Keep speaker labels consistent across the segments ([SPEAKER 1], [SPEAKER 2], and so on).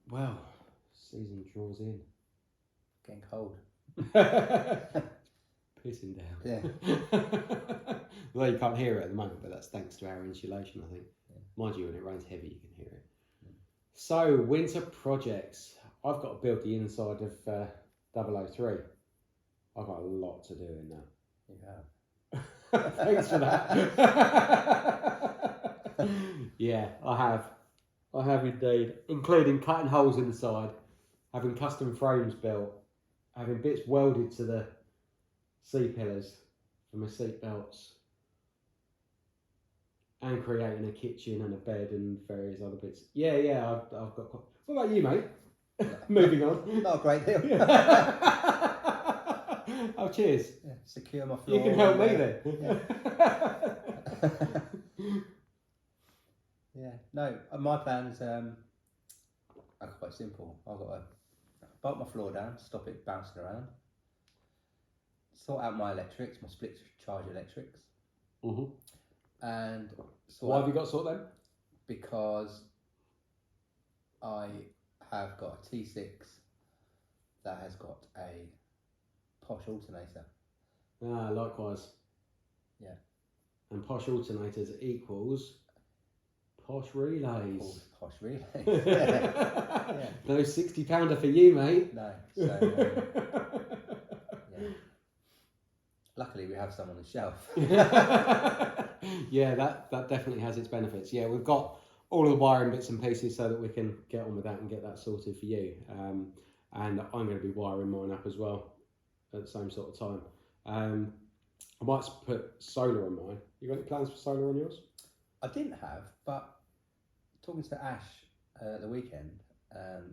[SPEAKER 1] Well, season draws in.
[SPEAKER 2] Getting cold.
[SPEAKER 1] Pissing down.
[SPEAKER 2] Yeah.
[SPEAKER 1] Well, you can't hear it at the moment, but that's thanks to our insulation, I think.
[SPEAKER 2] Yeah.
[SPEAKER 1] Mind you, when it rains heavy, you can hear it. So, winter projects. I've got to build the inside of 003. I've got a lot to do in that.
[SPEAKER 2] You have.
[SPEAKER 1] Thanks for that. Yeah, I have. I have indeed. Including cutting holes in the side, having custom frames built, having bits welded to the C-pillars for my seat belts, and creating a kitchen and a bed and various other bits. Yeah, I've got... What about you, mate? Moving on.
[SPEAKER 2] Not a great deal.
[SPEAKER 1] Oh, cheers.
[SPEAKER 2] Yeah, secure my floor.
[SPEAKER 1] You can help me then.
[SPEAKER 2] Yeah. Yeah. No, my plans are quite simple. I've got to bolt my floor down, stop it bouncing around, sort out my electrics, my split charge electrics, and
[SPEAKER 1] why have you got to sort them?
[SPEAKER 2] Because I have got a T6 that has got a posh alternator.
[SPEAKER 1] Ah, likewise.
[SPEAKER 2] Yeah.
[SPEAKER 1] And posh alternators equals posh relays.
[SPEAKER 2] Posh relays. Yeah.
[SPEAKER 1] No £60 for you, mate.
[SPEAKER 2] No. So, yeah. Luckily, we have some on the shelf.
[SPEAKER 1] Yeah, that definitely has its benefits. Yeah, we've got all of the wiring bits and pieces so that we can get on with that and get that sorted for you. And I'm going to be wiring mine up as well at the same sort of time. I might put solar on mine. You got any plans for solar on yours?
[SPEAKER 2] I didn't have, but talking to Ash the weekend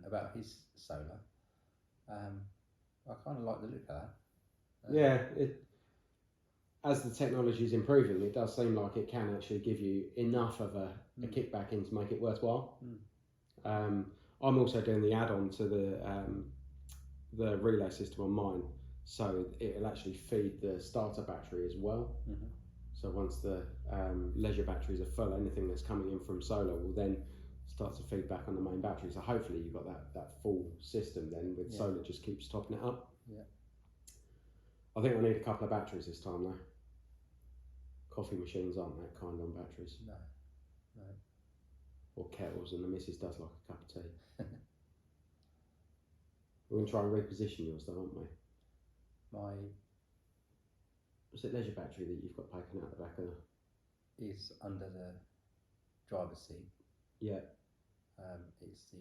[SPEAKER 2] about his solar, I kind of like the look of that.
[SPEAKER 1] Yeah, as the technology is improving, it does seem like it can actually give you enough of a kickback in to make it worthwhile. I'm also doing the add-on to the relay system on mine, so it'll actually feed the starter battery as well. So once the leisure batteries are full, anything that's coming in from solar will then start to feed back on the main battery. So hopefully you've got that full system then, with solar just keeps topping it up.
[SPEAKER 2] Yeah.
[SPEAKER 1] I think I need a couple of batteries this time though. Coffee machines aren't that kind on batteries.
[SPEAKER 2] No.
[SPEAKER 1] Or kettles, and the missus does like a cup of tea. We're going to try and reposition yours though, aren't we? Was it leisure battery that you've got poking out the back of?
[SPEAKER 2] Is under the driver's seat.
[SPEAKER 1] Yeah.
[SPEAKER 2] It's the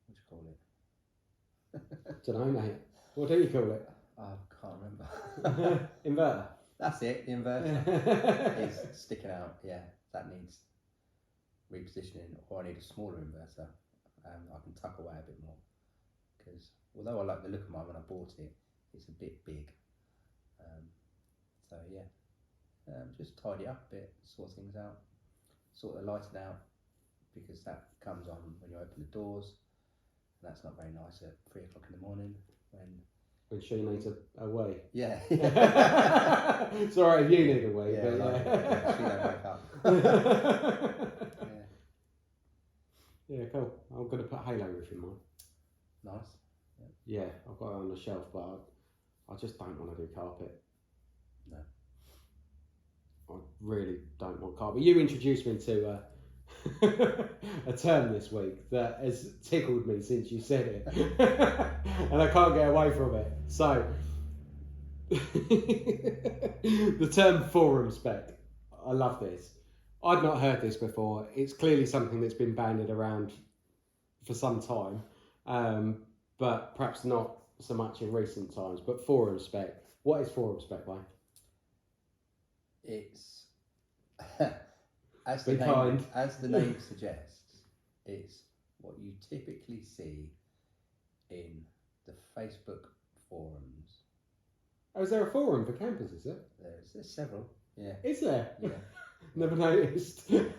[SPEAKER 2] what do you call it?
[SPEAKER 1] Don't know, mate. What do you call it?
[SPEAKER 2] I can't remember.
[SPEAKER 1] Inverter.
[SPEAKER 2] That's it. The inverter is sticking out. Yeah, that needs repositioning, or I need a smaller inverter. I can tuck away a bit more, because although I like the look of mine when I bought it, it's a bit big. So yeah, just tidy up a bit, sort things out, sort the lighting out, because that comes on when you open the doors, and that's not very nice at 3 o'clock in the morning when
[SPEAKER 1] she needs a way.
[SPEAKER 2] Yeah.
[SPEAKER 1] It's alright if you need a way.
[SPEAKER 2] Yeah,
[SPEAKER 1] but
[SPEAKER 2] she don't wake up.
[SPEAKER 1] Yeah, cool. I'm going to put Halo roof in mine.
[SPEAKER 2] Nice.
[SPEAKER 1] Yeah, I've got it on the shelf, but I just don't want to do carpet.
[SPEAKER 2] No.
[SPEAKER 1] I really don't want carpet. You introduced me to a term this week that has tickled me since you said it, and I can't get away from it. So, the term forum spec. I love this. I'd not heard this before. It's clearly something that's been bandied around for some time, but perhaps not so much in recent times. But forum spec. What is forum spec, Mike?
[SPEAKER 2] It's as the name suggests, it's what you typically see in the Facebook forums.
[SPEAKER 1] Oh, is there a forum for campers, is there?
[SPEAKER 2] There's several, yeah.
[SPEAKER 1] Is there?
[SPEAKER 2] Yeah.
[SPEAKER 1] Never noticed.
[SPEAKER 2] And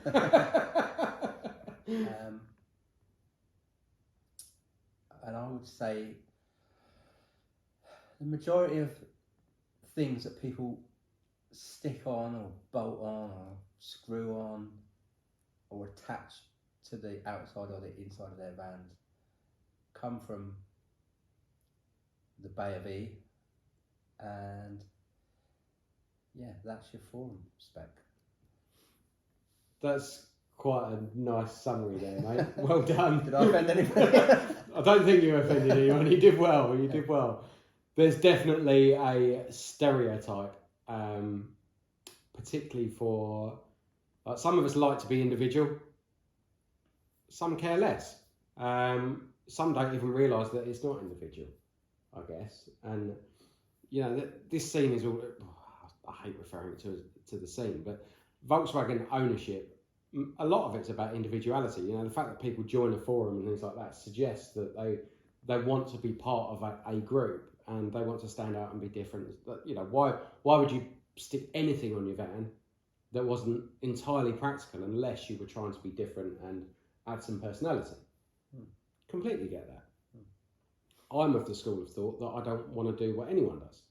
[SPEAKER 2] I would say the majority of things that people stick on or bolt on or screw on or attach to the outside or the inside of their vans come from the Bay of E, and yeah, that's your forum spec.
[SPEAKER 1] That's quite a nice summary there, mate. Well done.
[SPEAKER 2] Did I offend anybody?
[SPEAKER 1] I don't think you offended anyone. You did well. You did well. There's definitely a stereotype, particularly for some of us like to be individual. Some care less. Some don't even realise that it's not individual, I guess. And you know, this scene is all. I hate referring to the scene, but Volkswagen ownership. A lot of it's about individuality. You know, the fact that people join a forum and things like that suggests that they want to be part of a group and they want to stand out and be different. But, you know, why would you stick anything on your van that wasn't entirely practical unless you were trying to be different and add some personality? Completely get that. I'm of the school of thought that I don't want to do what anyone does.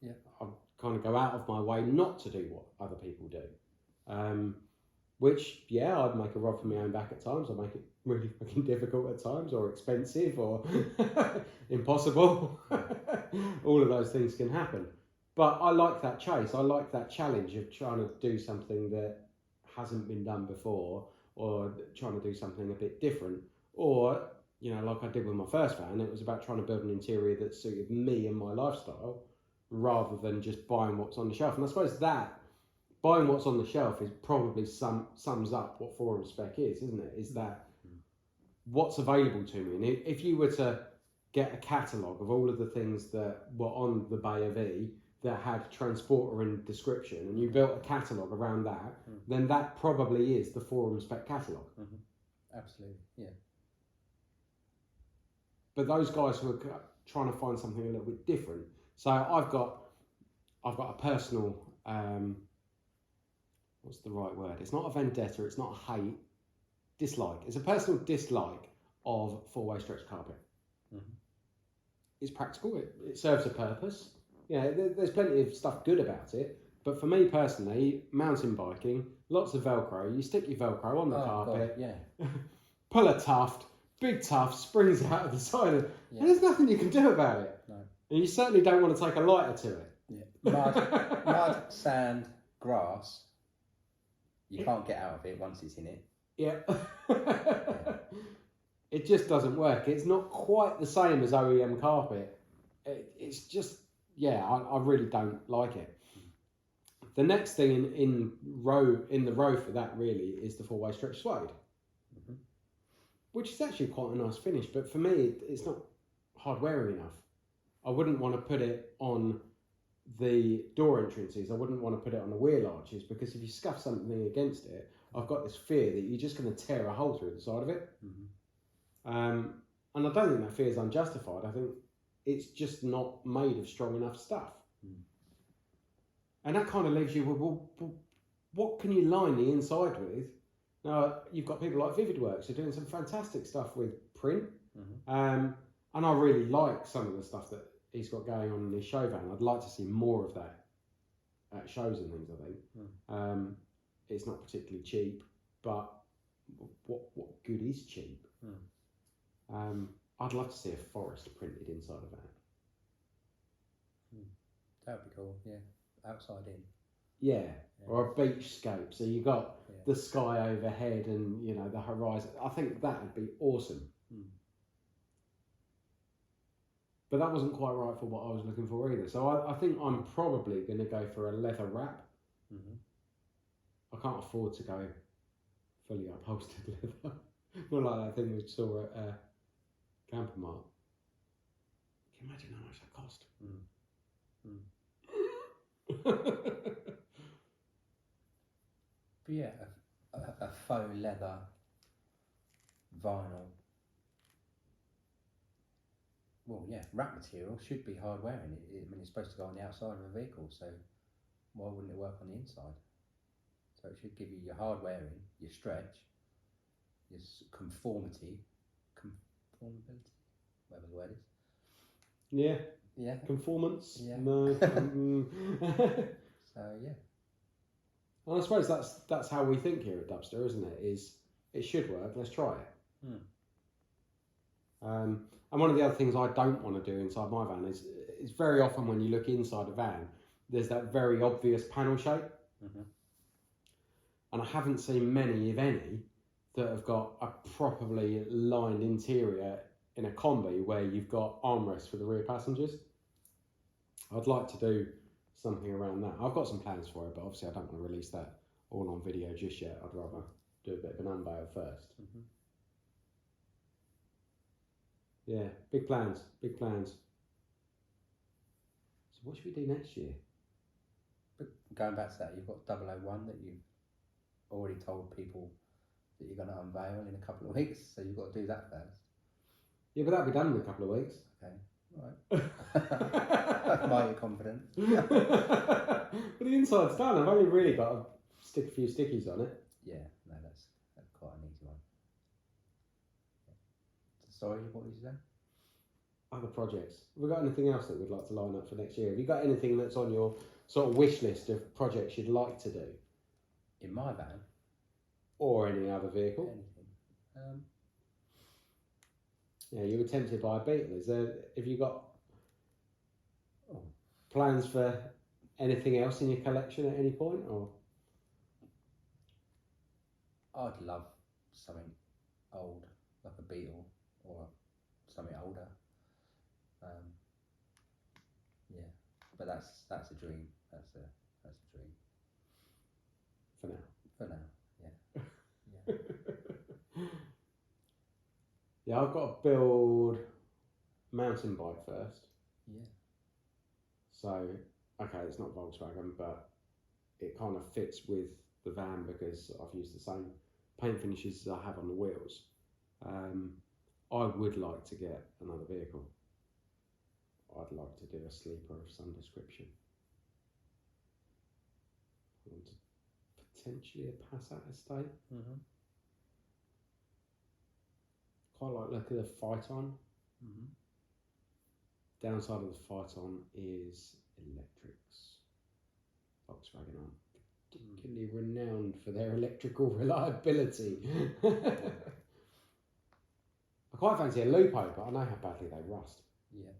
[SPEAKER 2] Yeah,
[SPEAKER 1] I kind of go out of my way not to do what other people do. Which, yeah, I'd make a rod for my own back at times. I'd make it really fucking difficult at times, or expensive, or impossible. All of those things can happen. But I like that chase. I like that challenge of trying to do something that hasn't been done before, or trying to do something a bit different. Or, you know, like I did with my first van, it was about trying to build an interior that suited me and my lifestyle, rather than just buying what's on the shelf. And I suppose that buying what's on the shelf is probably sums up what forum spec is, isn't it? Is that what's available to me? And if you were to get a catalogue of all of the things that were on the Bay of E that had transporter and description, and you built a catalogue around that, then that probably is the forum spec catalogue.
[SPEAKER 2] Absolutely, yeah.
[SPEAKER 1] But those guys who are trying to find something a little bit different. So I've got a personal. What's the right word? It's not a vendetta, it's not a hate, dislike. It's a personal dislike of four-way stretch carpet. It's practical, it serves a purpose. Yeah, there's plenty of stuff good about it, but for me personally, mountain biking, lots of Velcro, you stick your Velcro on the carpet,
[SPEAKER 2] God, yeah.
[SPEAKER 1] Pull a tuft, big tuft, springs out of the side of it, and there's nothing you can do about it.
[SPEAKER 2] No.
[SPEAKER 1] And you certainly don't want to take a lighter to it.
[SPEAKER 2] Yeah. Mud, sand, grass. You can't get out of it once it's in it.
[SPEAKER 1] Yeah. It just doesn't work. It's not quite the same as OEM carpet. It's just, yeah, I really don't like it. The next thing in the row for that really is the four-way stretch suede, which is actually quite a nice finish. But for me, it's not hard wearing enough. I wouldn't want to put it on the door entrances. I wouldn't want to put it on the wheel arches, because if you scuff something against it, I've got this fear that you're just going to tear a hole through the side of it. And I don't think that fear is unjustified. I think it's just not made of strong enough stuff. And that kind of leaves you with, well, what can you line the inside with? Now, you've got people like Vividworks who are doing some fantastic stuff with print. And I really like some of the stuff that he's got going on in his show van. I'd like to see more of that at shows and things, I think. It's not particularly cheap, but what good is cheap? I'd love to see a forest printed inside of that.
[SPEAKER 2] That would be cool, yeah. Outside in.
[SPEAKER 1] Yeah. Or a beachscape. So you got the sky overhead and, you know, the horizon. I think that would be awesome. But that wasn't quite right for what I was looking for either. So I think I'm probably going to go for a leather wrap. I can't afford to go fully upholstered leather. Not like that thing we saw at Campermart. Can you imagine how much that cost?
[SPEAKER 2] But yeah, a faux leather vinyl. Well, yeah, wrap material should be hard wearing. I mean, it's supposed to go on the outside of a vehicle, so why wouldn't it work on the inside? So it should give you your hard wearing, your stretch, your conformability, whatever the word is.
[SPEAKER 1] Yeah.
[SPEAKER 2] Yeah.
[SPEAKER 1] Conformance?
[SPEAKER 2] Yeah.
[SPEAKER 1] No.
[SPEAKER 2] So yeah.
[SPEAKER 1] And I suppose that's how we think here at Dubster, isn't it? Is it should work. Let's try it.
[SPEAKER 2] Hmm.
[SPEAKER 1] And one of the other things I don't want to do inside my van is very often when you look inside a van, there's that very obvious panel shape.
[SPEAKER 2] Mm-hmm.
[SPEAKER 1] And I haven't seen many, if any, that have got a properly lined interior in a combi where you've got armrests for the rear passengers. I'd like to do something around that. I've got some plans for it, but obviously I don't want to release that all on video just yet. I'd rather do a bit of an unveil first.
[SPEAKER 2] Mm-hmm.
[SPEAKER 1] Yeah, big plans, big plans. So what should we do next year?
[SPEAKER 2] But going back to that, you've got 001 that you've already told people that you're going to unveil in a couple of weeks, so you've got to do that first.
[SPEAKER 1] Yeah, but that'll be done in a couple of weeks.
[SPEAKER 2] Okay, right. Mighty confident.
[SPEAKER 1] But the inside's done. I've only really got to stick a few stickies on it.
[SPEAKER 2] Yeah, no, that's quite an easy one. Sorry, what did you say?
[SPEAKER 1] Other projects. Have we got anything else that we'd like to line up for next year? Have you got anything that's on your sort of wish list of projects you'd like to do?
[SPEAKER 2] In my van?
[SPEAKER 1] Or any other vehicle?
[SPEAKER 2] Anything.
[SPEAKER 1] Yeah, you were tempted by a Beetle. Have you got plans for anything else in your collection at any point? Or
[SPEAKER 2] I'd love something old, like a Beetle, or something older. Yeah, but that's a dream. That's a dream.
[SPEAKER 1] For now.
[SPEAKER 2] For now, yeah. Yeah.
[SPEAKER 1] Yeah, I've got to build a mountain bike first.
[SPEAKER 2] Yeah.
[SPEAKER 1] So, okay, it's not Volkswagen, but it kind of fits with the van because I've used the same paint finishes as I have on the wheels. I would like to get another vehicle. I'd like to do a sleeper of some description. I want potentially a Passat estate.
[SPEAKER 2] Mm-hmm.
[SPEAKER 1] Quite like look at the Phaeton.
[SPEAKER 2] Mm-hmm.
[SPEAKER 1] Downside of the Phaeton is electrics. Volkswagen aren't particularly renowned for their electrical reliability. I quite fancy a Lupo, but I know how badly they rust.
[SPEAKER 2] Yeah.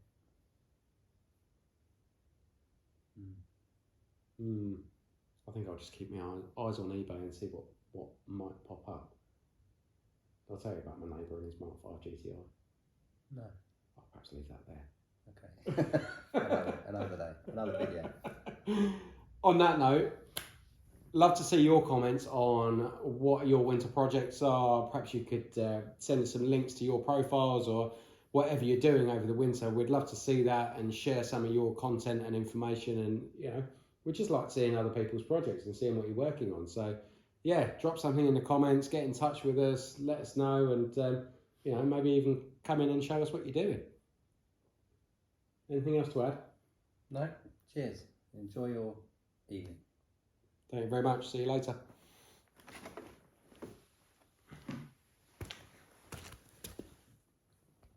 [SPEAKER 1] I think I'll just keep my eyes on eBay and see what might pop up. I'll tell you about my neighbour and his Mark 5 GTI.
[SPEAKER 2] No.
[SPEAKER 1] I'll perhaps leave that there.
[SPEAKER 2] Okay. another day, another video.
[SPEAKER 1] On that note, love to see your comments on what your winter projects are. Perhaps you could send us some links to your profiles or whatever you're doing over the winter. We'd love to see that and share some of your content and information. And we just like seeing other people's projects and seeing what you're working on. So yeah, drop something in the comments, get in touch with us, let us know, and maybe even come in and show us what you're doing. Anything else to add?
[SPEAKER 2] No. Cheers. Enjoy your evening.
[SPEAKER 1] Thank you very much. See you later.